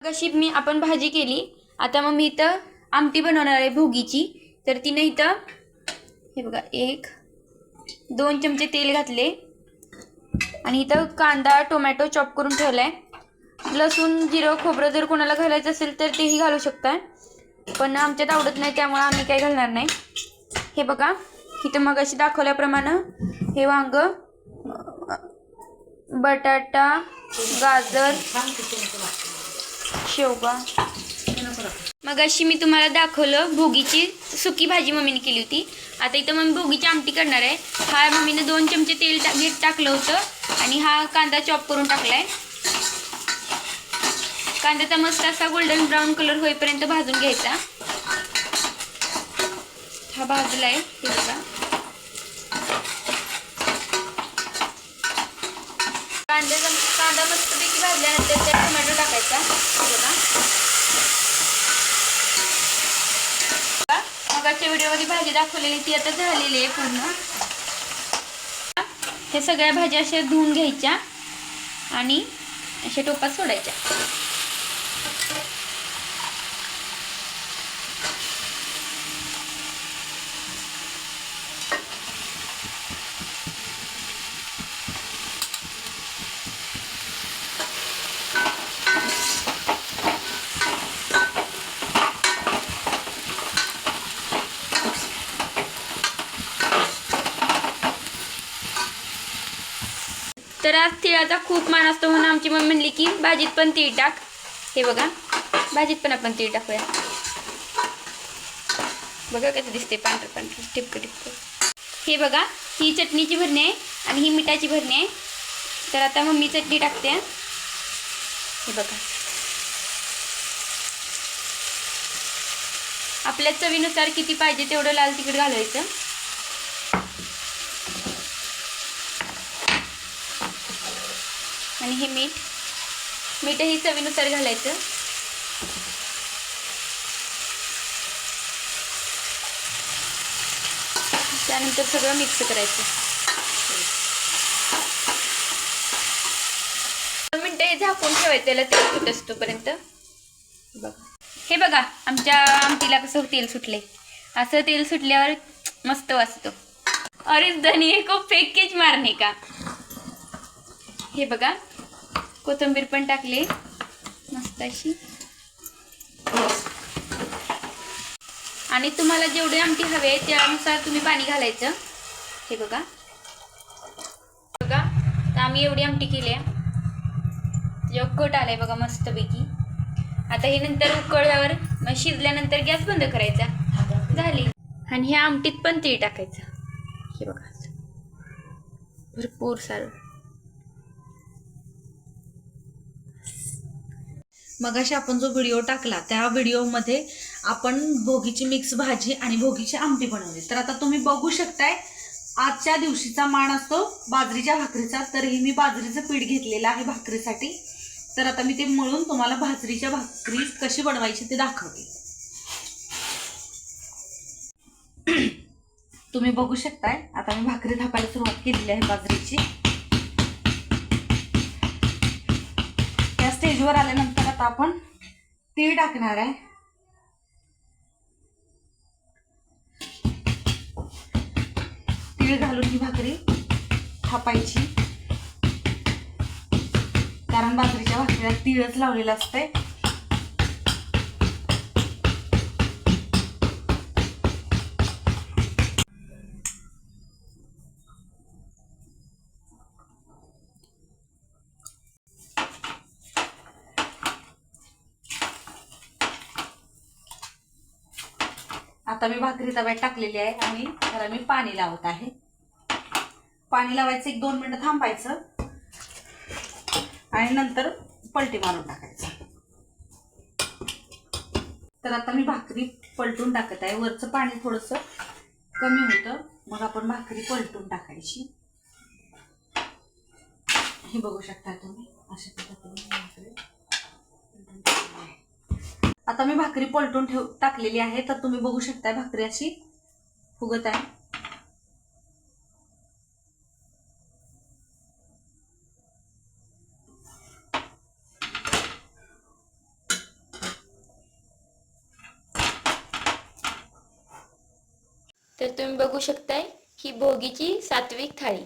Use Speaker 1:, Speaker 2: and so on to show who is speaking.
Speaker 1: कशी मी आपण भाजी केली, आता मग मी इथं आमटी बनवणार आहे भोगीची. तर तिने इथं हे बघा 1-2 चमचे तेल घातले आणि इथं कांदा टोमॅटो चॉप करून ठेवलाय. लसूण जिरं खोबरं जर कोणाला घालायचं असेल तर तेही घालू शकताय, पण आमच्यात आवडत नाही त्यामुळे आम्ही काही घालणार नाही. हे बघा इथं मग अशी दाखवल्याप्रमाणे हे वांग, बटाटा, गाजर, शेवगा. मग अशी मी तुम्हाला दाखवलं भोगीची सुकी भाजी मम्मीने केली होती. आता इथं मम्मी भोगीची आमटी करणार आहे. हा मम्मीने 2 चमचे तेल टाकलं होतं आणि हा कांदा चॉप करून टाकलाय. कांद्याचा मस्त असा गोल्डन ब्राऊन कलर होईपर्यंत भाजून घ्यायचा. हा भाजलाय हे बघा. कांदा मस्तपैकी भाजल्यानंतर त्यात टोमॅटो टाकायचा. बघा मगाच्या व्हिडिओमध्ये भाजी दाखवलेली ती आता झालेली आहे पूर्ण. हे सगळ्या भाज्या अशा धुवून घ्यायच्या आणि अशा टोपात सोडायच्या. तर आज तिळाचा खूप मान असतो म्हणून आमची मम्मी म्हणली की भाजीत पण तीळ टाक. हे बघा भाजीत पण आपण तीळ टाकूया. बघा कसं दिसते पांढरं पांढरं टिपकं टिपकं. हे बघा ही चटणीची भरणी आहे आणि ही मिठाची भरणी आहे. तर आता मम्मी चटणी टाकते. हे बघा आपल्या चवीनुसार किती पाहिजे तेवढं लाल तिखट घालायचं. आणि हे मीठही चवीनुसार घालायचं. त्यानंतर सगळं मिक्स करायचं. 2 मिनिटं हे झाकून ठेवायचं त्याला तेल सुटत असतोपर्यंत. हे बघा आमच्या आमटीला कसं तेल सुटले. असं तेल सुटल्यावर मस्त वासतो. और इस धनिये को फेंक के मारने का. हे बघा कोथिंबीर पण टाकले मस्त अशी. आणि तुम्हाला जेवढी आमटी हवे त्यानुसार तुम्ही पाणी घालायचं. हे बघा तर आम्ही एवढी आमटी केली आहे. जेव्हा कट आलाय बघा मस्तपैकी. आता हे नंतर उकळल्यावर मग शिजल्यानंतर गॅस बंद करायचा. झाली. आणि ह्या आमटीत पण तीळ टाकायचं. हे बघा भरपूर सारं.
Speaker 2: मगाशी आपण जो व्हिडिओ टाकला त्या व्हिडिओमध्ये आपण भोगीची मिक्स भाजी आणि भोगीची आमटी बनवली. तर आता तुम्ही बघू शकताय आजच्या दिवशीचा मान असतो बाजरीच्या भाकरीचा. तर ही मी बाजरीचं पीठ घेतलेलं आहे भाकरीसाठी. तर आता मी ते मळून तुम्हाला बाजरीच्या भाकरी कशी बनवायची ते दाखवते. तुम्ही बघू शकताय आता मी भाकरी थापायला सुरुवात केलेली आहे बाजरीची. या स्टेजवर आल्यानंतर आता आपण तीळ टाकणार आहे. तीळ घालून ही भाकरी थापायची, कारण बाजरीच्या भाकरीला तीळच लावलेलं असतंय. आता मी भाकरी तव्यात टाकलेली आहे आणि त्याला मी पाणी लावत आहे. पाणी लावायचं 1-2 मिनिटं थांबायचं आणि नंतर पलटी मारून टाकायचं. तर आता मी भाकरी पलटून टाकत आहे. वरचं पाणी थोडंसं कमी होतं मग आपण भाकरी पलटून टाकायची. हे बघू शकता तुम्ही अशा पद्धतीने भाकरी. आता मी भाकरी पलटून टाकलेली आहे. तर तुम्ही बघू शकता भाकरी अशी फुगत आहे.
Speaker 1: तर तुम्ही बघू शकताय ही भोगीची सात्विक थाळी.